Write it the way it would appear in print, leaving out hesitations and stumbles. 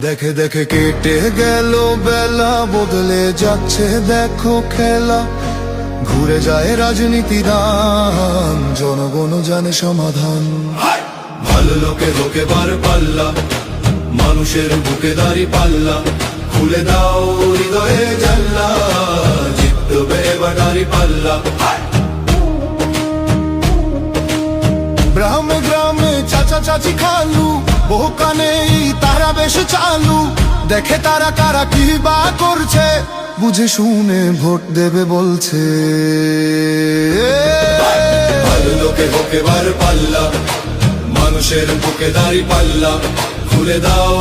দেখে দেখে কেটে গেল বেলা, বদলে যাচ্ছে দেখো খেলা। ঘুরে যায় রাজনীতির রান, জনগণ জানে সমাধান। ভালো লোকে হোকে বার পাল্লা, মানুষের বুকে দাঁড়ি পাল্লা। খুলে দাও হৃদয়ে জানলা, জিতবে এবার দাঁড়ি পাল্লা। গ্রামে গ্রামে চাচা চাচি খালু, বহু কানেই তারা বেশ চালু। দেখে তারা কারা কি বা করছে, বুঝে শুনে ভোট দেবে বলছে। ভালো লোকে হোকে বার পাল্লা, মানুষের বুকে দাঁড়ি পাল্লা। খুলে দাও